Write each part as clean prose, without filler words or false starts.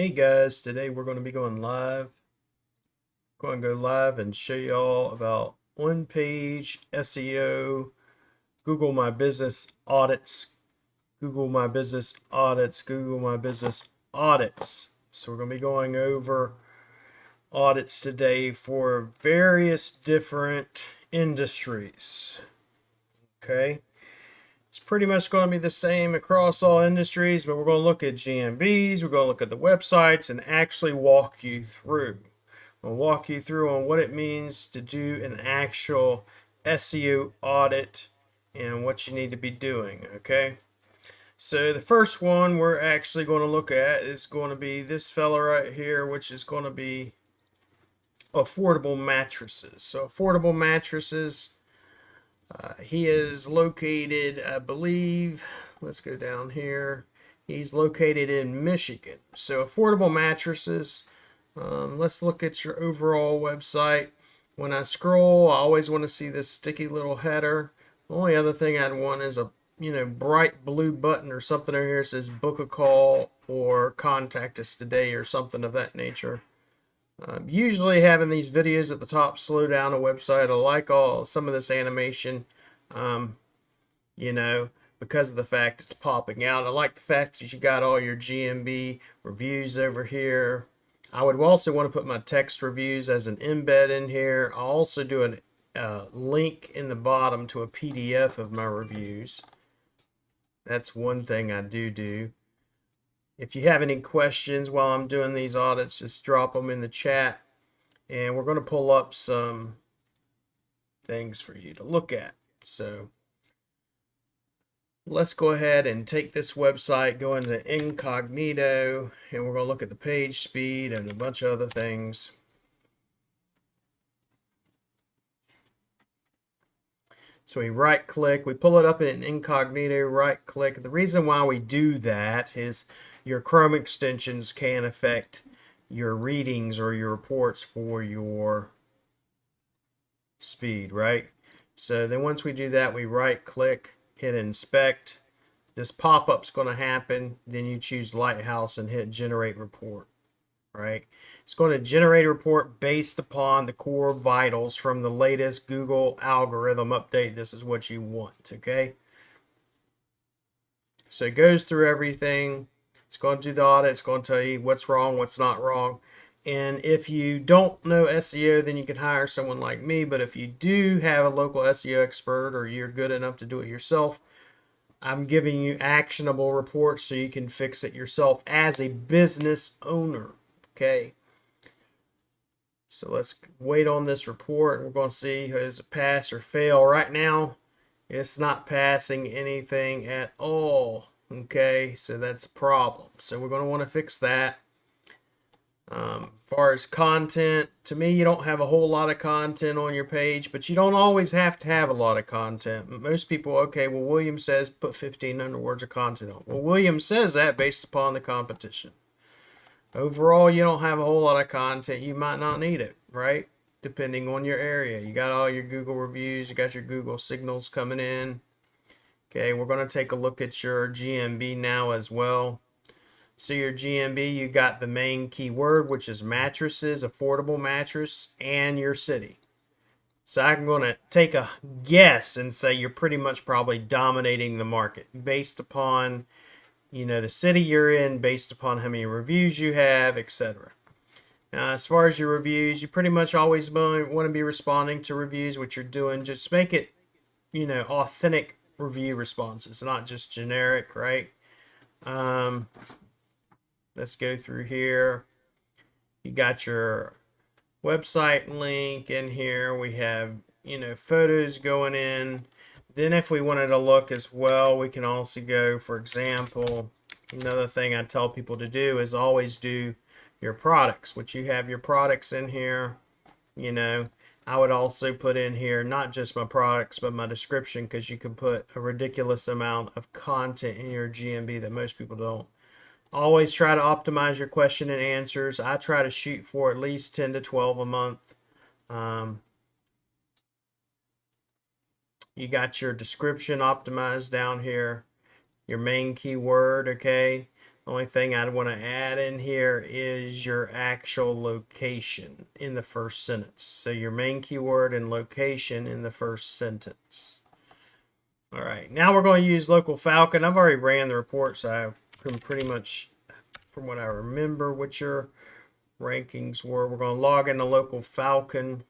Hey guys, today we're going to be going live. Going to go live and show you all about one-page SEO, Google My Business audits, Google My Business audits, Google My Business audits. So we're going to be going over audits today for various different industries. Okay. It's pretty much going to be the same across all industries, but we're going to look at GMBs, we're going to look at the websites, and actually walk you through. I'll walk you through on what it means to do an actual SEO audit and what you need to be doing, okay? So the first one we're actually going to look at is going to be this fella right here, which is going to be affordable mattresses. So affordable mattresses, he is located, I believe, let's go down here. He's located in Michigan. So affordable mattresses. Let's look at your overall website. When I scroll, I always want to see this sticky little header. The only other thing I'd want is a bright blue button or something over here that says book a call or contact us today or something of that nature. Usually having these videos at the top slow down a website. I like some of this animation, um, because of the fact it's popping out. I like the fact that you got all your GMB reviews over here. I would also want to put my text reviews as an embed in here. I'll also do a link in the bottom to a PDF of my reviews. That's one thing I do. If you have any questions while I'm doing these audits, just drop them in the chat. And we're going to pull up some things for you to look at. So let's go ahead and take this website, go into incognito, and we're going to look at the page speed and a bunch of other things. So we right click, we pull it up in an incognito, right click. The reason why we do that is your Chrome extensions can affect your readings or your reports for your speed, right? So then once we do that, we right click, hit inspect. This pop-up's going to happen. Then you choose Lighthouse and hit generate report, right? It's going to generate a report based upon the core vitals from the latest Google algorithm update. This is what you want, okay? So it goes through everything. It's going to do the audit. It's going to tell you what's wrong, what's not wrong. And if you don't know SEO, then you can hire someone like me. But if you do have a local SEO expert or you're good enough to do it yourself, I'm giving you actionable reports so you can fix it yourself as a business owner. Okay. So let's wait on this report. We're going to see does it pass or fail. Right now, it's not passing anything at all. Okay, so that's a problem. So we're going to want to fix that. As far as content, to me, you don't have a whole lot of content on your page, but you don't always have to have a lot of content. Most people, okay, well, William says put 1,500 words of content on. Well, William says that based upon the competition. Overall, you don't have a whole lot of content. You might not need it, right? Depending on your area. You got all your Google reviews. You got your Google signals coming in. Okay, we're going to take a look at your GMB now as well. So your GMB, you got the main keyword, which is mattresses, affordable mattress, and your city. So I'm going to take a guess and say you're pretty much probably dominating the market based upon, the city you're in, based upon how many reviews you have, etc. Now, as far as your reviews, you pretty much always want to be responding to reviews, what you're doing. Just make it, authentic review responses, not just generic, right? Let's go through here. You got your website link in here. We have, photos going in. Then if we wanted to look as well, we can also go, for example, another thing I tell people to do is always do your products, which you have your products in here. I would also put in here not just my products, but my description, because you can put a ridiculous amount of content in your GMB that most people don't. Always try to optimize your question and answers. I try to shoot for at least 10 to 12 a month. You got your description optimized down here. Your main keyword, okay? Only thing I'd want to add in here is your actual location in the first sentence. So your main keyword and location in the first sentence. All right, now we're going to use local Falcon. I've already ran the report, so I can pretty much, from what I remember, what your rankings were. We're going to log into local Falcon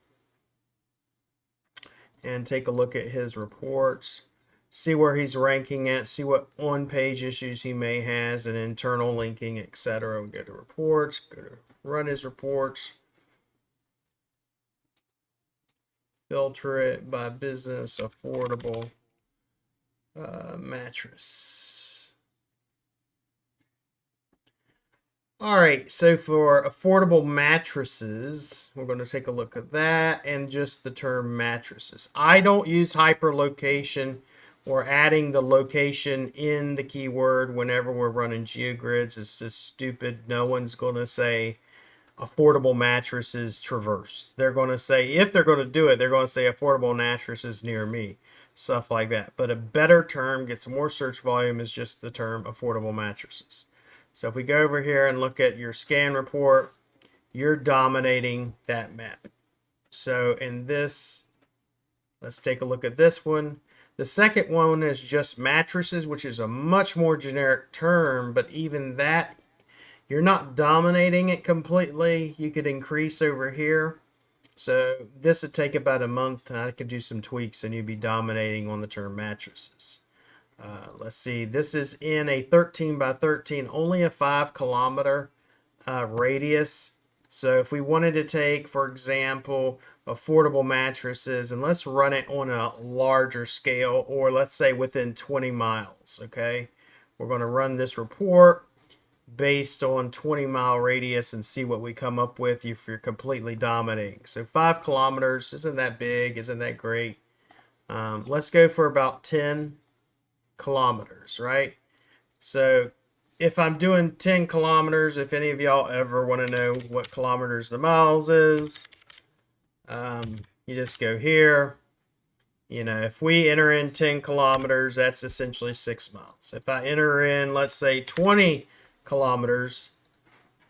and take a look at his reports. See where he's ranking at, see what on-page issues he may has, and internal linking, etc. We go to reports, go to run his reports, filter it by business, affordable mattress. All right, so for affordable mattresses, we're going to take a look at that and just the term mattresses. I don't use hyperlocation or adding the location in the keyword whenever we're running GeoGrids. It's just stupid. No one's going to say affordable mattresses traverse. They're going to say, if they're going to do it, they're going to say affordable mattresses near me, stuff like that. But a better term, gets more search volume, is just the term affordable mattresses. So if we go over here and look at your scan report, you're dominating that map. So in this, let's take a look at this one. The second one is just mattresses, which is a much more generic term, but even that, you're not dominating it completely. You could increase over here. So this would take about a month. I could do some tweaks and you'd be dominating on the term mattresses. Let's see, this is in a 13 by 13, only a 5 kilometer radius. So if we wanted to take, for example, affordable mattresses, and let's run it on a larger scale, or let's say within 20 miles, okay? We're going to run this report based on 20-mile radius and see what we come up with if you're completely dominating. So 5 kilometers, isn't that big? Isn't that great? Let's go for about 10 kilometers, right? So if I'm doing 10 kilometers, if any of y'all ever want to know what kilometers to miles is, you just go here. You know, if we enter in 10 kilometers, that's essentially 6 miles. If I enter in, let's say 20 kilometers,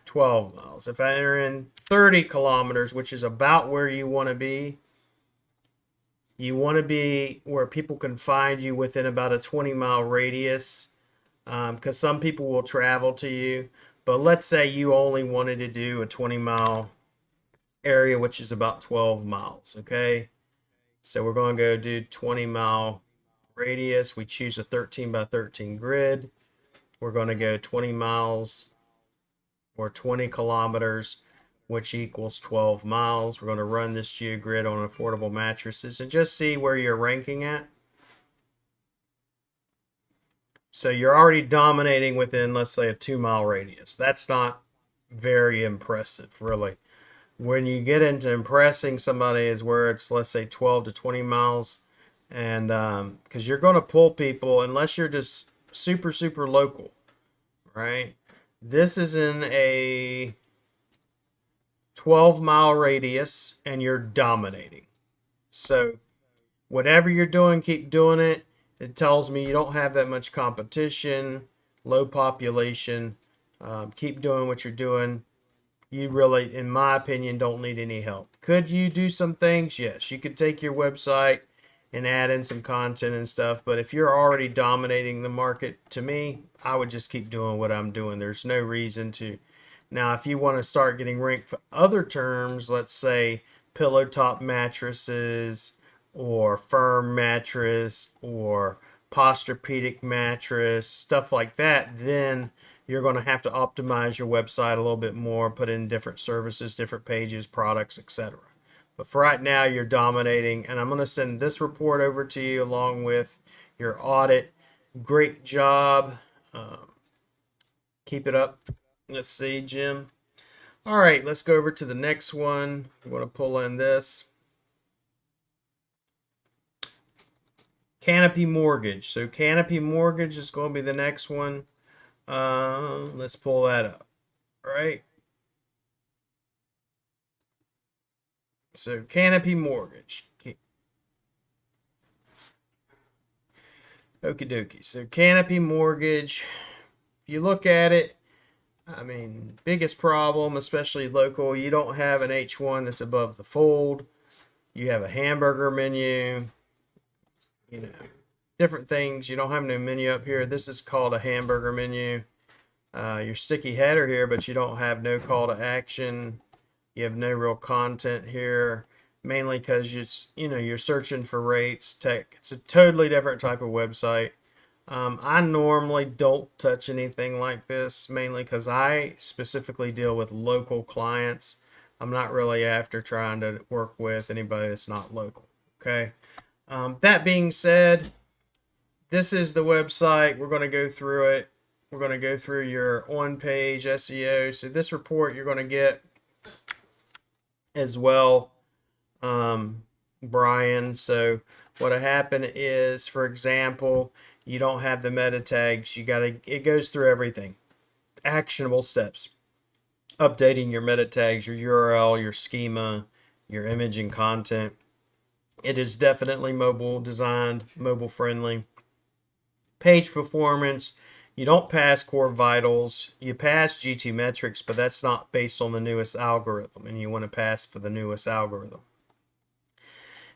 12 miles. If I enter in 30 kilometers, which is about where you want to be, you want to be where people can find you within about a 20-mile radius, because some people will travel to you. But let's say you only wanted to do a 20-mile area, which is about 12 miles, okay? So we're going to go do 20-mile radius. We choose a 13 by 13 grid. We're going to go 20 miles or 20 kilometers, which equals 12 miles. We're going to run this GeoGrid on affordable mattresses and just see where you're ranking at. So you're already dominating within, let's say, a 2-mile radius. That's not very impressive, really. When you get into impressing somebody is where it's, let's say, 12 to 20 miles. And because you're going to pull people unless you're just super, super local, right? This is in a 12-mile radius and you're dominating. So whatever you're doing, keep doing it. It tells me you don't have that much competition, low population. Keep doing what you're doing. You really, in my opinion, don't need any help. Could you do some things? Yes. You could take your website and add in some content and stuff. But if you're already dominating the market, to me, I would just keep doing what I'm doing. There's no reason to. Now, if you want to start getting ranked for other terms, let's say pillow top mattresses or firm mattress or posturepedic mattress, stuff like that, then you're going to have to optimize your website a little bit more, put in different services, different pages, products, etc. But for right now, you're dominating, and I'm going to send this report over to you along with your audit. Great job. Keep it up. Let's see, Jim. All right, let's go over to the next one. I'm going to pull in this. Canopy Mortgage. So Canopy Mortgage is going to be the next one. Let's pull that up. All right. So Canopy Mortgage. Okie dokie. So Canopy Mortgage. If you look at it, I mean, biggest problem, especially local, you don't have an H1 that's above the fold. You have a hamburger menu, you know, different things. You don't have no menu up here. This is called a hamburger menu. Your sticky header here, but you don't have no call to action. You have no real content here, mainly because you're searching for rates. Tech. It's a totally different type of website. I normally don't touch anything like this, mainly because I specifically deal with local clients. I'm not really after trying to work with anybody that's not local. Okay. That being said, this is the website. We're going to go through it. We're going to go through your on-page SEO. So this report you're going to get as well, Brian. So what happened is, for example, you don't have the meta tags. It goes through everything. Actionable steps. Updating your meta tags, your URL, your schema, your image and content. It is definitely mobile designed, mobile friendly. Page performance. You don't pass core vitals. You pass GT metrics, but that's not based on the newest algorithm, and you want to pass for the newest algorithm.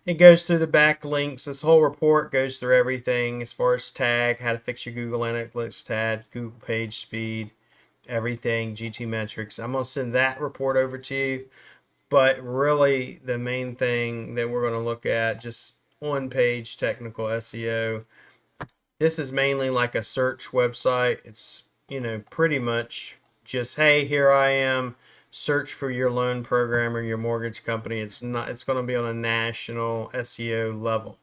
It goes through the backlinks. This whole report goes through everything as far as tag, how to fix your Google Analytics tag, Google page speed, everything, GT metrics. I'm going to send that report over to you. But really, the main thing that we're going to look at, just on-page technical SEO. This is mainly like a search website. It's, pretty much just, hey, here I am. Search for your loan program or your mortgage company. It's going to be on a national SEO level.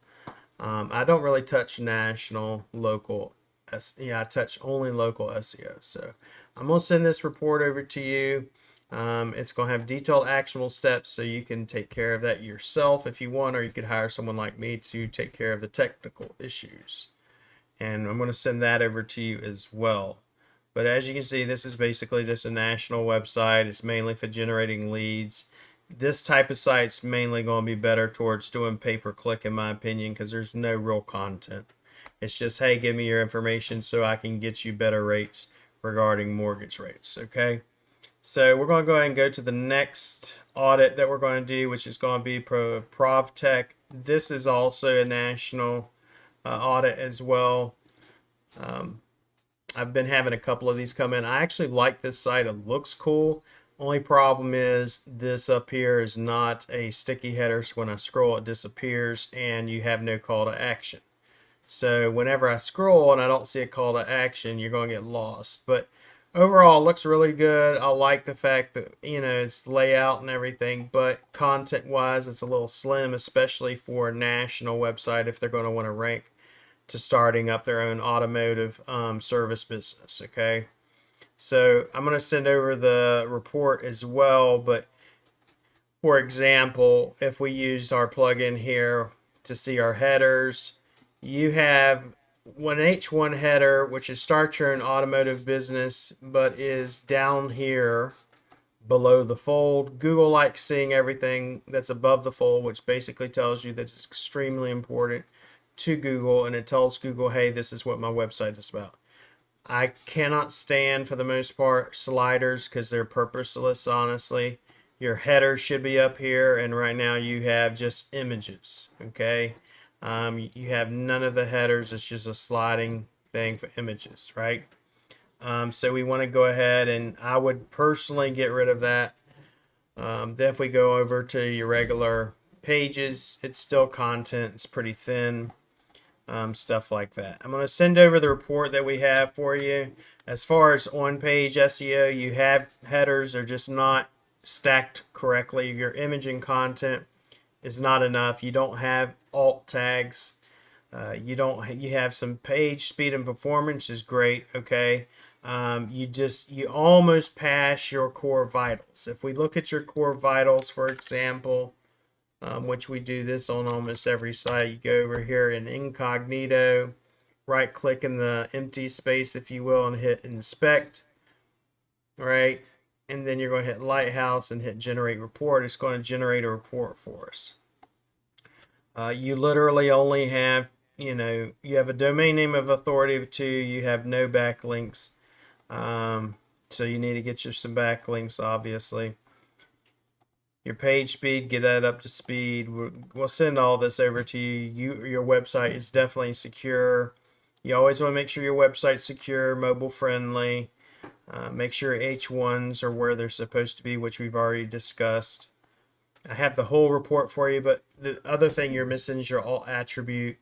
I don't really touch national, local. I touch only local SEO. So I'm going to send this report over to you. It's going to have detailed actionable steps so you can take care of that yourself if you want, or you could hire someone like me to take care of the technical issues. And I'm going to send that over to you as well. But as you can see, this is basically just a national website. It's mainly for generating leads. This type of site's mainly going to be better towards doing pay-per-click, in my opinion, because there's no real content. It's just, hey, give me your information so I can get you better rates regarding mortgage rates, okay? So we're going to go ahead and go to the next audit that we're going to do, which is going to be ProvTech. This is also a national audit as well. I've been having a couple of these come in. I actually like this site. It looks cool. Only problem is this up here is not a sticky header, so when I scroll it disappears and you have no call to action. So whenever I scroll and I don't see a call to action, you're going to get lost. But overall, it looks really good. I like the fact that, it's layout and everything, but content-wise, it's a little slim, especially for a national website if they're going to want to rank to starting up their own automotive service business, okay? So I'm going to send over the report as well, but for example, if we use our plugin here to see our headers, you have one H1 header, which is start your own automotive business, but is down here below the fold. Google likes seeing everything that's above the fold, which basically tells you that it's extremely important to Google, and it tells Google, hey, this is what my website is about. I cannot stand, for the most part, sliders because they're purposeless, honestly. Your header should be up here, and right now you have just images, okay? You have none of the headers. It's just a sliding thing for images, right? So we want to go ahead, and I would personally get rid of that. Then if we go over to your regular pages, it's still content. It's pretty thin. Stuff like that. I'm going to send over the report that we have for you. As far as on-page SEO, you have headers. They're just not stacked correctly. Your imaging content is not enough. You don't have alt tags. You have some page speed and performance is great, okay? You almost pass your core vitals. If we look at your core vitals, for example, which we do this on almost every site. You go over here in incognito, right click in the empty space, if you will, and hit inspect, right? And then you're going to hit Lighthouse and hit generate report. It's going to generate a report for us. You literally only have, you have a domain name of authority of 2, you have no backlinks. So you need to get your some backlinks, obviously. Your page speed, get that up to speed. We'll send all this over to you. Your website is definitely secure. You always want to make sure your website's secure, mobile friendly. Make sure H1s are where they're supposed to be, which we've already discussed. I have the whole report for you, but the other thing you're missing is your alt attribute.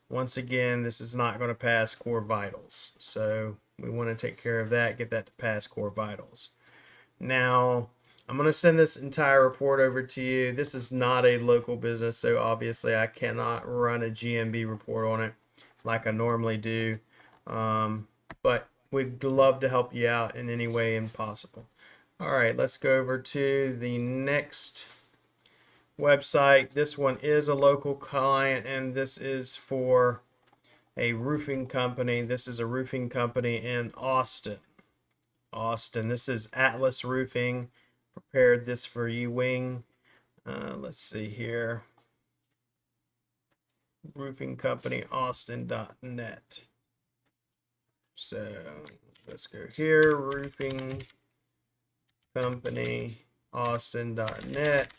Once again, this is not going to pass core vitals. So we want to take care of that, get that to pass core vitals. Now, I'm going to send this entire report over to you. This is not a local business, so obviously I cannot run a GMB report on it like I normally do. But we'd love to help you out in any way possible. All right, let's go over to the next website. This one is a local client, and this is for a roofing company. This is a roofing company in Austin. This is Atlas Roofing. Prepared this for you, Wing. Let's see here. Roofing company, austin.net. So let's go here. Roofing company, austin.net.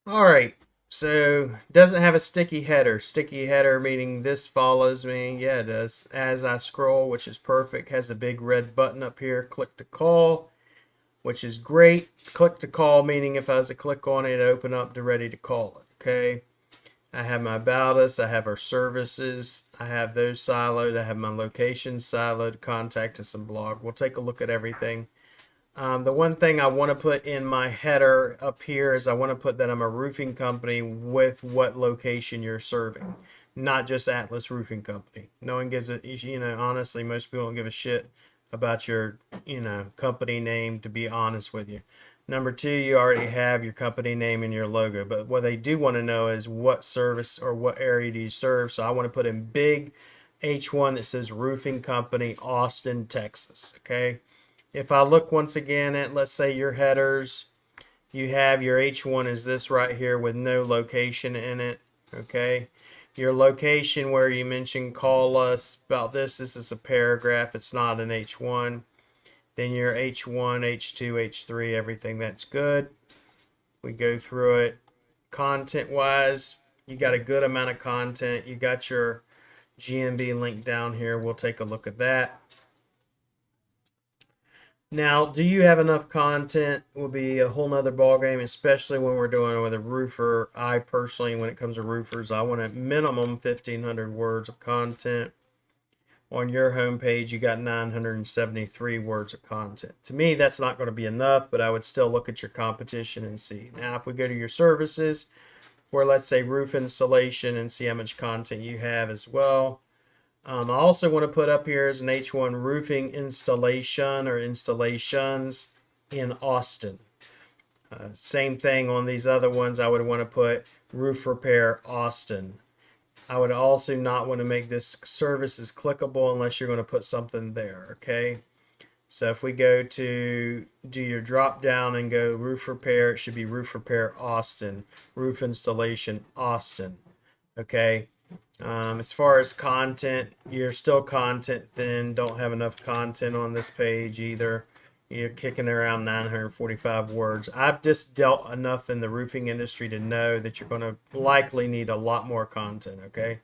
All right. So doesn't have a sticky header. Sticky header meaning this follows me. Yeah, it does. As I scroll, which is perfect. Has a big red button up here. Click to call, which is great. Click to call meaning if I was to click on it, open up to ready to call it. Okay. I have my about us. I have our services. I have those siloed. I have my locations siloed. Contact us and blog. We'll take a look at everything. The one thing I want to put in my header up here is I want to put that I'm a roofing company with what location you're serving, not just Atlas Roofing Company. No one gives a, honestly, most people don't give a shit about your, company name, to be honest with you. Number two, you already have your company name and your logo, but what they do want to know is what service or what area do you serve. So I want to put in big H1 that says Roofing Company, Austin, Texas. Okay. If I look once again at, let's say, your headers, you have your H1 is this right here with no location in it, okay? Your location where you mentioned call us about this is a paragraph. It's not an H1. Then your H1, H2, H3, everything that's good. We go through it. Content-wise, you got a good amount of content. You got your GMB link down here. We'll take a look at that. Now, do you have enough content will be a whole nother ballgame, especially when we're doing it with a roofer. I personally, when it comes to roofers, I want a minimum 1,500 words of content. On your homepage, you got 973 words of content. To me, that's not going to be enough, but I would still look at your competition and see. Now, if we go to your services for, let's say, roof installation and see how much content you have as well. I also want to put up here as an H1 roofing installation or installations in Austin. Same thing on these other ones. I would want to put roof repair Austin. I would also not want to make this services clickable unless you're going to put something there. Okay. So if we go to do your drop down and go roof repair, it should be roof repair Austin, roof installation Austin. Okay. As far as content, you're still content thin. Don't have enough content on this page either. You're kicking around 945 words. I've just dealt enough in the roofing industry to know that you're going to likely need a lot more content, okay?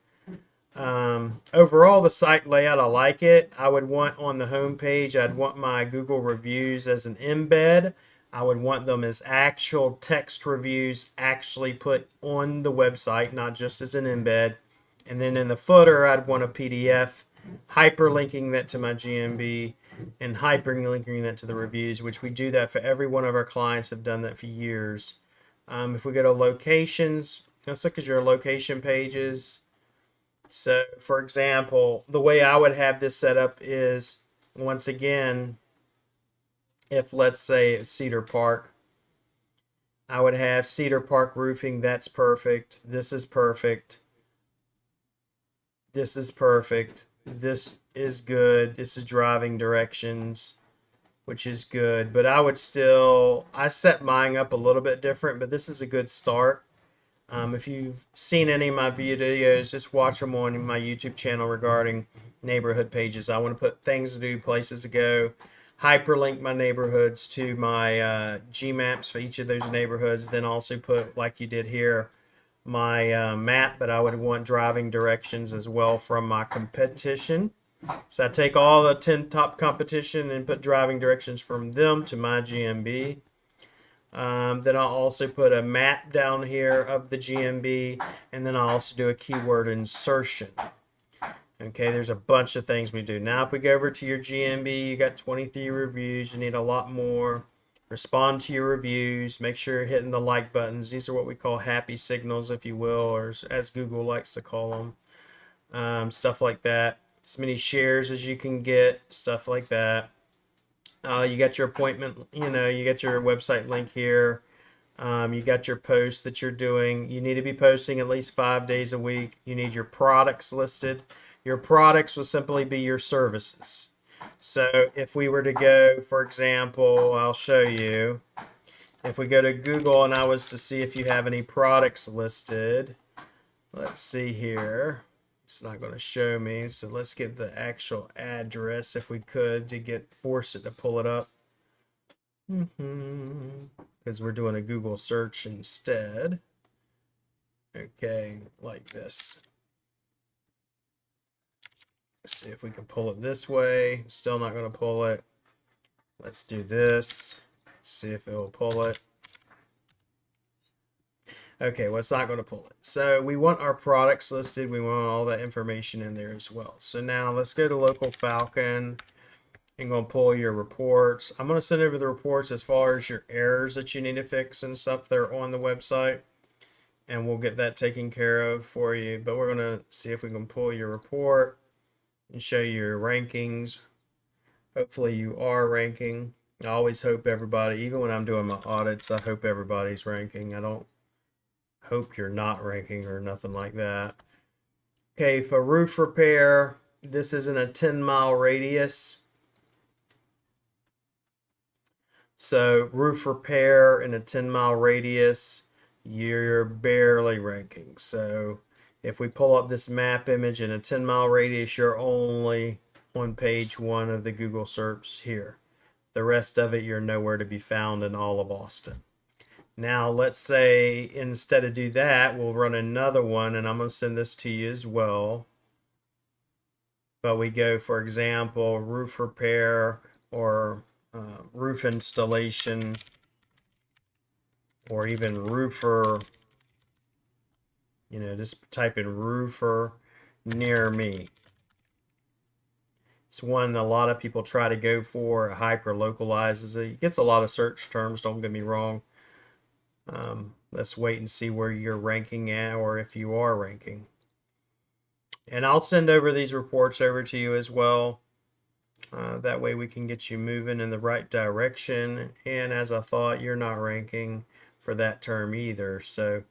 Overall, the site layout, I like it. I would want on the home page, I'd want my Google reviews as an embed. I would want them as actual text reviews actually put on the website, not just as an embed. And then in the footer, I'd want a PDF, hyperlinking that to my GMB and hyperlinking that to the reviews, which we do that for every one of our clients, have done that for years. If we go to locations, let's look at your location pages. So, for example, the way I would have this set up is, once again, if let's say it's Cedar Park, I would have Cedar Park roofing. That's perfect. This is perfect. This is perfect. This is good. This is driving directions, which is good. But I would still, I set mine up a little bit different, but this is a good start. If you've seen any of my videos, just watch them on my YouTube channel regarding neighborhood pages. I want to put things to do, places to go, hyperlink my neighborhoods to my Gmaps for each of those neighborhoods, then also put, like you did here, my map, but I would want driving directions as well from my competition. So I take all the 10 top competition and put driving directions from them to my GMB. Then I'll also put a map down here of the GMB, and then I'll also do a keyword insertion. Okay, there's a bunch of things we do. Now if we go over to your GMB, you got 23 reviews, you need a lot more. Respond to your reviews, make sure you're hitting the like buttons. These are what we call happy signals, if you will, or as Google likes to call them. Stuff like that. As many shares as you can get, stuff like that. You got your appointment, you got your website link here. You got your posts that you're doing. You need to be posting at least 5 days a week. You need your products listed. Your products will simply be your services. So if we were to go, for example, I'll show you. If we go to Google and I was to see if you have any products listed, let's see here. It's not going to show me, so let's get the actual address if we could to force it to pull it up. Because we're doing a Google search instead. Okay, like this. Let's see if we can pull it this way. Still not going to pull it. Let's do this. See if it will pull it. Okay, well, it's not going to pull it. So we want our products listed. We want all that information in there as well. So now let's go to Local Falcon. I'm going to pull your reports. I'm going to send over the reports as far as your errors that you need to fix and stuff that are on the website. And we'll get that taken care of for you. But we're going to see if we can pull your report and show you your rankings. Hopefully you are ranking. I always hope everybody, even when I'm doing my audits, I hope everybody's ranking. I don't hope you're not ranking or nothing like that. Okay, for roof repair, this is in a 10-mile radius. So roof repair in a 10-mile radius, you're barely ranking. So if we pull up this map image in a 10-mile radius, you're only on page 1 of the Google search here. The rest of it, you're nowhere to be found in all of Austin. Now, let's say instead of do that, we'll run another one, and I'm going to send this to you as well. But we go, for example, roof repair or roof installation, or even roofer, just type in roofer near me. It's one a lot of people try to go for. It hyper localizes it. It gets a lot of search terms, don't get me wrong. Let's wait and see where you're ranking at, or if you are ranking. And I'll send over these reports over to you as well. That way we can get you moving in the right direction. And as I thought, you're not ranking for that term either. So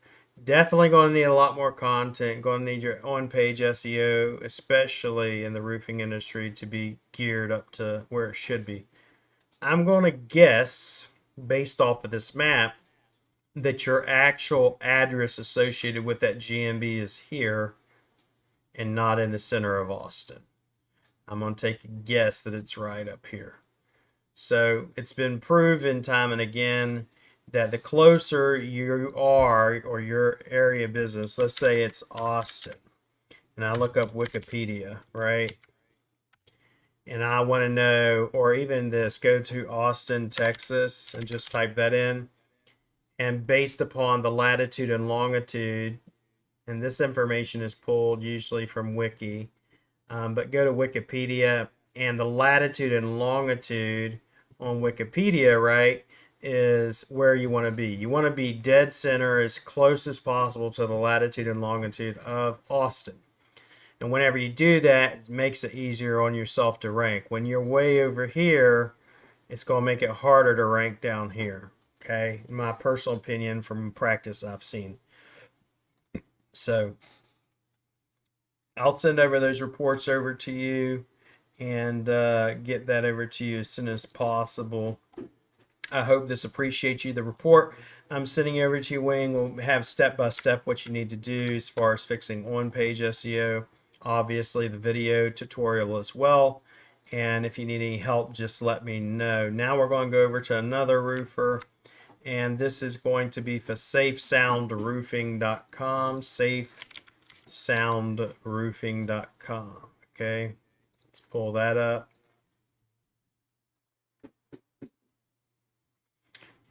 definitely going to need a lot more content. Going to need your on-page SEO, especially in the roofing industry, to be geared up to where it should be. I'm going to guess, based off of this map, that your actual address associated with that GMB is here and not in the center of Austin. I'm going to take a guess that it's right up here. So it's been proven time and again that the closer you are, or your area business, let's say it's Austin, and I look up Wikipedia, right? And I want to know, or even this, go to Austin, Texas, and just type that in. And based upon the latitude and longitude, and this information is pulled usually from Wiki, but go to Wikipedia, and the latitude and longitude on Wikipedia, right, is where you want to be. You want to be dead center, as close as possible to the latitude and longitude of Austin. And whenever you do that, it makes it easier on yourself to rank. When you're way over here, it's going to make it harder to rank down here. Okay, in my personal opinion from practice I've seen. So I'll send over those reports over to you and get that over to you as soon as possible. I hope this appreciates you. The report I'm sending over to you, Wayne, will have step-by-step what you need to do as far as fixing on-page SEO. Obviously, the video tutorial as well. And if you need any help, just let me know. Now we're going to go over to another roofer. And this is going to be for safesoundroofing.com. Safesoundroofing.com. Okay, let's pull that up.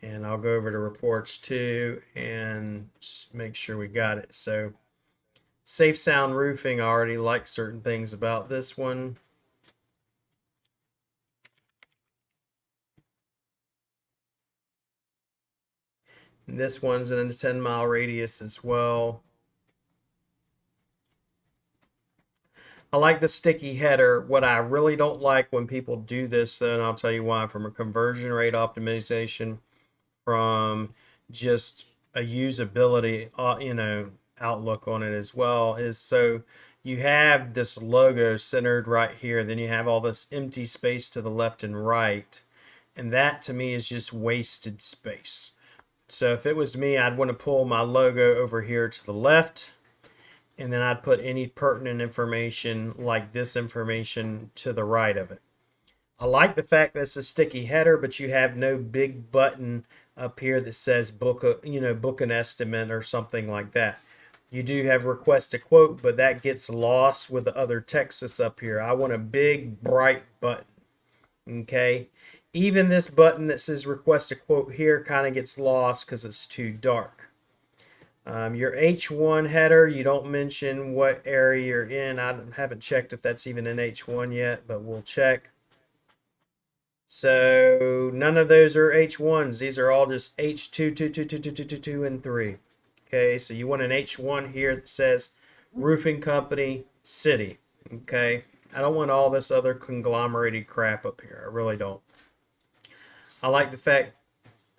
And I'll go over to reports too and just make sure we got it. So Safe Sound Roofing, I already like certain things about this one. And this one's in a 10-mile radius as well. I like the sticky header. What I really don't like when people do this, though, and I'll tell you why, from a conversion rate optimization, from just a usability, outlook on it as well, is so you have this logo centered right here, then you have all this empty space to the left and right, and that to me is just wasted space. So if it was me, I'd want to pull my logo over here to the left, and then I'd put any pertinent information like this information to the right of it. I like the fact that it's a sticky header, but you have no big button up here that says book an estimate or something like that. You do have request a quote, but that gets lost with the other text that's up here. I want a big bright button. Okay, even this button that says request a quote here kind of gets lost because it's too dark. Your H1 header, you don't mention what area you're in. I haven't checked if that's even in H1 yet, but we'll check. So none of those are H1s. These are all just H2, 2, 2, 2, 2, 2, 2, 2, and 3. Okay, so you want an H1 here that says roofing company, city. Okay, I don't want all this other conglomerated crap up here. I really don't. I like the fact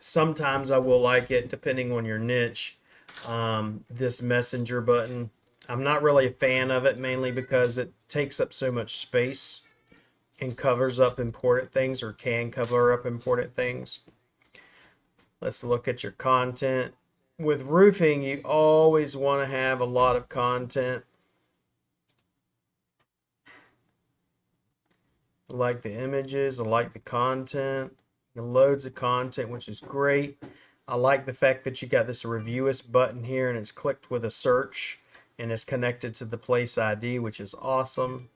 sometimes I will like it, depending on your niche, this messenger button. I'm not really a fan of it, mainly because it takes up so much space and covers up important things, or can cover up important things. Let's look at your content. With roofing, you always want to have a lot of content. I like the images, I like the content, loads of content, which is great. I like the fact that you got this review us button here, and it's clicked with a search, and it's connected to the place ID, which is awesome.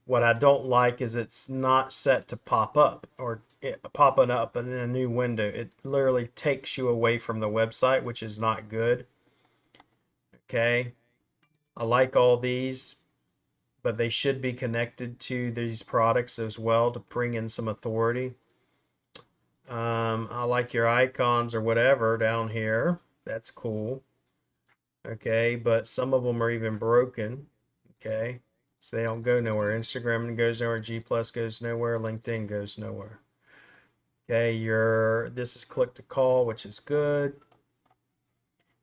What I don't like is it's not set to pop up, or popping up in a new window. It literally takes you away from the website, which is not good. Okay, I like all these, but they should be connected to these products as well to bring in some authority. I like your icons or whatever down here. That's cool. Okay, but some of them are even broken. Okay, so they don't go nowhere. Instagram goes nowhere, G Plus goes nowhere, LinkedIn goes nowhere. Okay, this is click to call, which is good.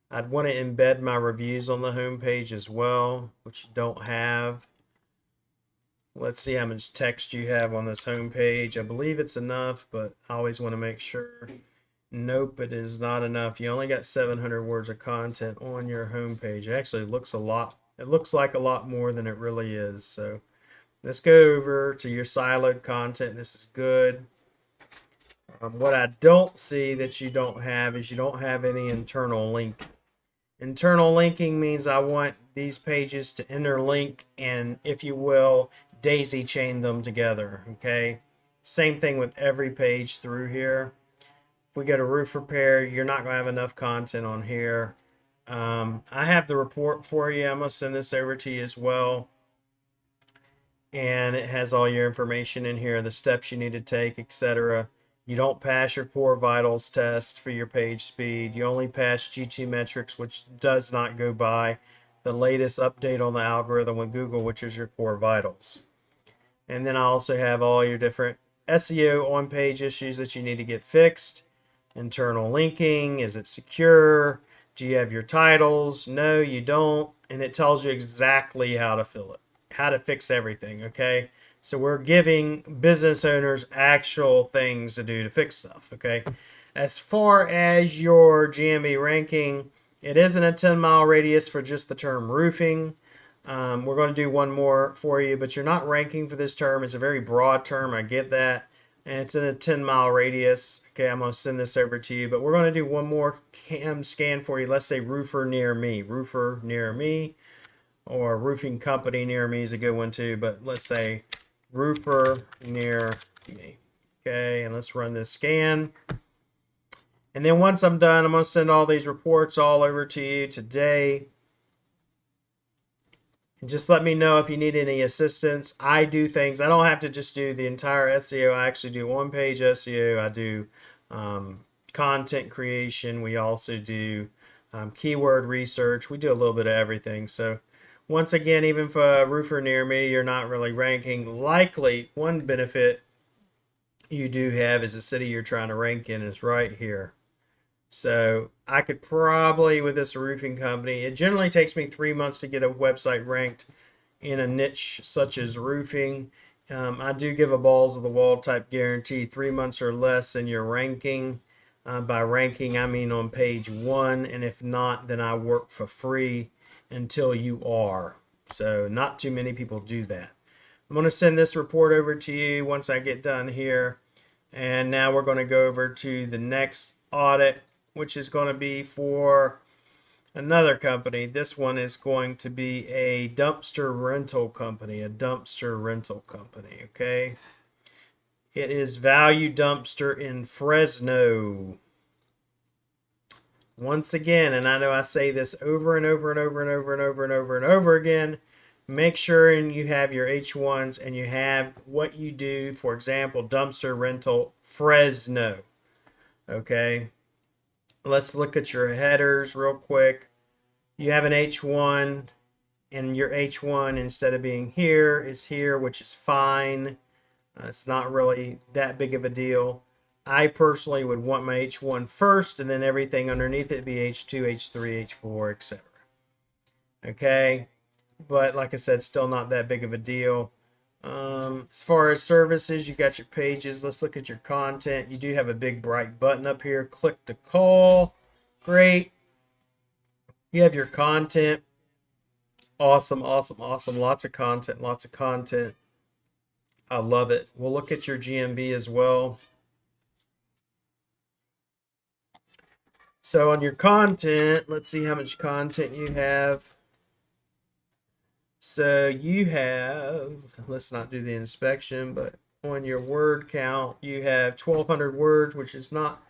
I'd want to embed my reviews on the home page as well, which you don't have. Let's see how much text you have on this home page. I believe it's enough, but I always want to make sure. Nope, it is not enough. You only got 700 words of content on your home page. It actually looks a lot. It looks like a lot more than it really is. So let's go over to your siloed content. This is good. What I don't see that you don't have is you don't have any internal link. Internal linking means I want these pages to interlink and, if you will, daisy chain them together. Okay, same thing with every page through here. If we go to roof repair, you're not going to have enough content on here. I have the report for you. I'm going to send this over to you as well. And it has all your information in here, the steps you need to take, etc. You don't pass your core vitals test for your page speed. You only pass GTmetrix, which does not go by the latest update on the algorithm with Google, which is your core vitals. And then I also have all your different SEO on-page issues that you need to get fixed. Internal linking, is it secure? Do you have your titles? No, you don't. And it tells you exactly how to fill it, how to fix everything, okay? So we're giving business owners actual things to do to fix stuff, okay? As far as your GMB ranking, it isn't a 10-mile radius for just the term roofing. We're going to do one more for you, but you're not ranking for this term. It's a very broad term. I get that. And it's in a 10-mile radius. Okay, I'm going to send this over to you, but we're going to do one more cam scan for you. Let's say roofer near me. Roofer near me, or roofing company near me is a good one too, but let's say roofer near me. Okay, and let's run this scan. And then once I'm done, I'm going to send all these reports all over to you today. And just let me know if you need any assistance. I do things. I don't have to just do the entire SEO. I actually do one-page SEO. I do content creation. We also do keyword research. We do a little bit of everything. So once again, even for a roofer near me, you're not really ranking. Likely, one benefit you do have is the city you're trying to rank in is right here. So I could probably, with this roofing company, it generally takes me 3 months to get a website ranked in a niche such as roofing. I do give a balls of the wall type guarantee, 3 months or less in your ranking. By ranking, I mean on page 1, and if not, then I work for free until you are. So not too many people do that. I'm going to send this report over to you once I get done here. And now we're going to go over to the next audit, which is going to be for another company. This one is going to be a dumpster rental company, okay? It is Value Dumpster in Fresno. Once again, and I know I say this over and over and over and over and over and over and over again, make sure you have your H1s and you have what you do. For example, dumpster rental Fresno, okay? Let's look at your headers real quick. You have an H1, and your H1, instead of being here, is here, which is fine. It's not really that big of a deal. I personally would want my H1 first, and then everything underneath it be H2, H3, H4, etc. Okay, but like I said, still not that big of a deal. As far as services, you got your pages. Let's look at your content. You do have a big bright button up here. Click to call. Great. You have your content. Awesome, awesome, awesome. Lots of content, lots of content. I love it. We'll look at your GMB as well. So on your content, let's see how much content you have. So you have, let's not do the inspection, but on your word count, you have 1,200 words, which is not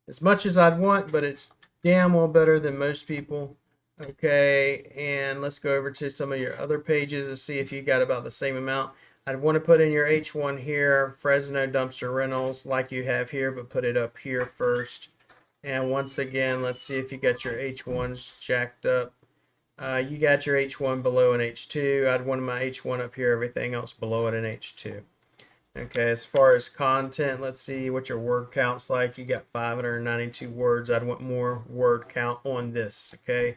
as much as I'd want, but it's damn well better than most people. Okay, and let's go over to some of your other pages and see if you got about the same amount. I'd want to put in your H1 here, Fresno Dumpster Rentals, like you have here, but put it up here first. And once again, let's see if you got your H1s jacked up. You got your H1 below an H2. I'd want my H1 up here, everything else below it an H2. Okay, as far as content, let's see what your word count's like. You got 592 words. I'd want more word count on this, okay?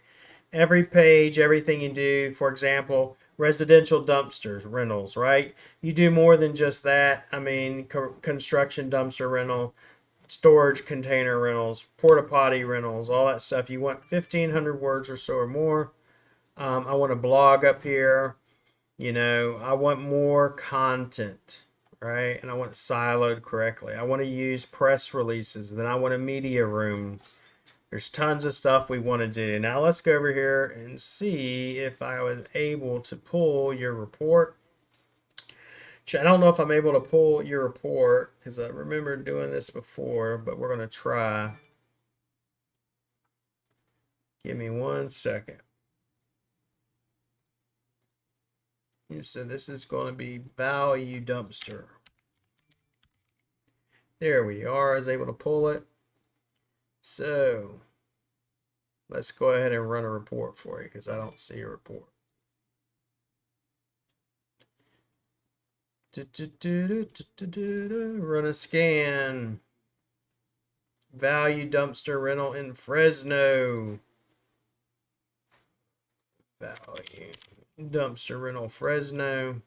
Every page, everything you do, for example, residential dumpsters, rentals, right? You do more than just that. I mean, construction dumpster rental, storage container rentals, porta potty rentals, all that stuff. You want 1,500 words or so or more. I want a blog up here. You know, I want more content, right? And I want it siloed correctly. I want to use press releases. Then I want a media room. There's tons of stuff we want to do. Now let's go over here and see if I was able to pull your report. I don't know if I'm able to pull your report because I remember doing this before, but we're going to try. Give me 1 second. So this is going to be Value Dumpster. There we are. I was able to pull it. So let's go ahead and run a report for you because I don't see a report. Run a scan. Value Dumpster Rental in Fresno. Value Dumpster Rental Fresno.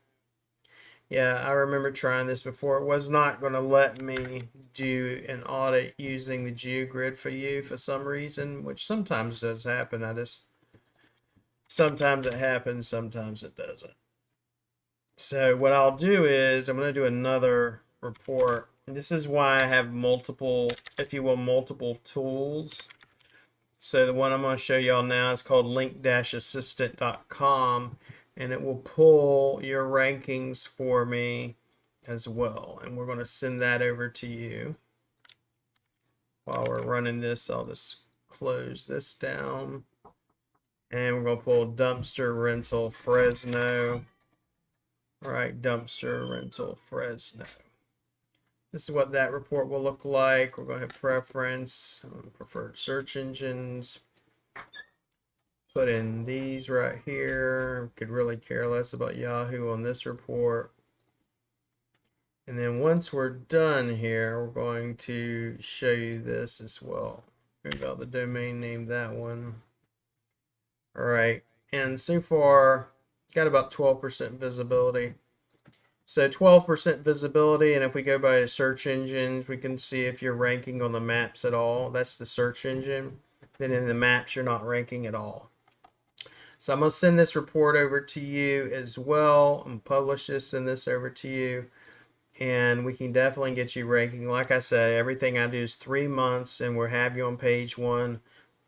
Yeah, I remember trying this before. It was not going to let me do an audit using the GeoGrid for you for some reason, which sometimes does happen. Sometimes it happens, sometimes it doesn't. So what I'll do is I'm going to do another report. And this is why I have multiple, if you will, multiple tools. So the one I'm going to show y'all now is called link-assistant.com, and it will pull your rankings for me as well. And we're going to send that over to you. While we're running this, I'll just close this down. And we're going to pull dumpster rental Fresno. All right, dumpster rental Fresno. This is what that report will look like. We're going to have preference, preferred search engines. Put in these right here. Could really care less about Yahoo on this report. And then once we're done here, we're going to show you this as well. Maybe about the domain name, that one. All right, and so far, got about 12% visibility. So 12% visibility, and if we go by search engines, we can see if you're ranking on the maps at all. That's the search engine. Then in the maps, you're not ranking at all. So I'm going to send this report over to you as well. I'm publish this, send this over to you. And we can definitely get you ranking. Like I said, everything I do is 3 months, and we'll have you on page 1,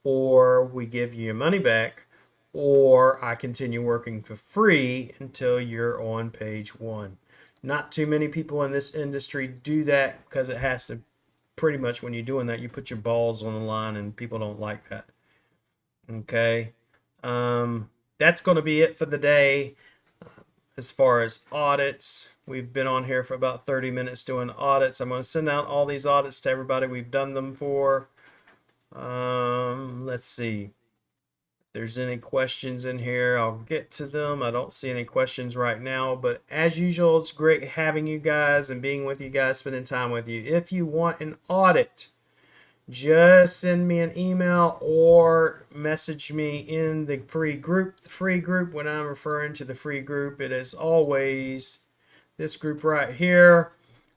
or we give you your money back, or I continue working for free until you're on page 1. Not too many people in this industry do that because it has to, pretty much when you're doing that, you put your balls on the line, and people don't like that. Okay. That's going to be it for the day. As far as audits, we've been on here for about 30 minutes doing audits. I'm going to send out all these audits to everybody we've done them for. Let's see. If there's any questions in here, I'll get to them. I don't see any questions right now, but as usual, it's great having you guys and being with you guys, spending time with you. If you want an audit, just send me an email or message me in the free group. The free group, when I'm referring to the free group, it is always this group right here.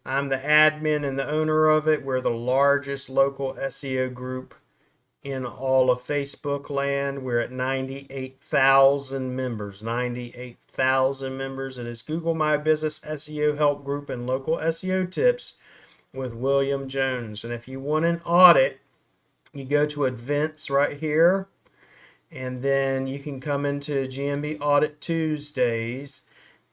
I'm the admin and the owner of it. We're the largest local SEO group in all of Facebook land. We're at 98,000 members. 98,000 members. It is Google My Business SEO Help Group and Local SEO Tips with William Jones. And if you want an audit, you go to events right here, and then you can come into GMB Audit Tuesdays,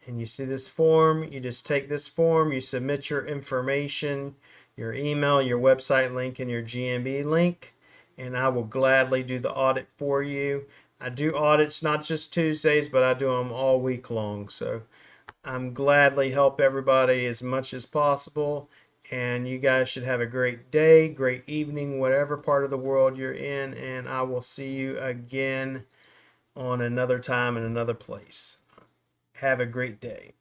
and you see this form. You just take this form, you submit your information, your email, your website link, and your GMB link, and I will gladly do the audit for you. I do audits not just Tuesdays, but I do them all week long. So I'm gladly help everybody as much as possible. And you guys should have a great day, great evening, whatever part of the world you're in. And I will see you again on another time in another place. Have a great day.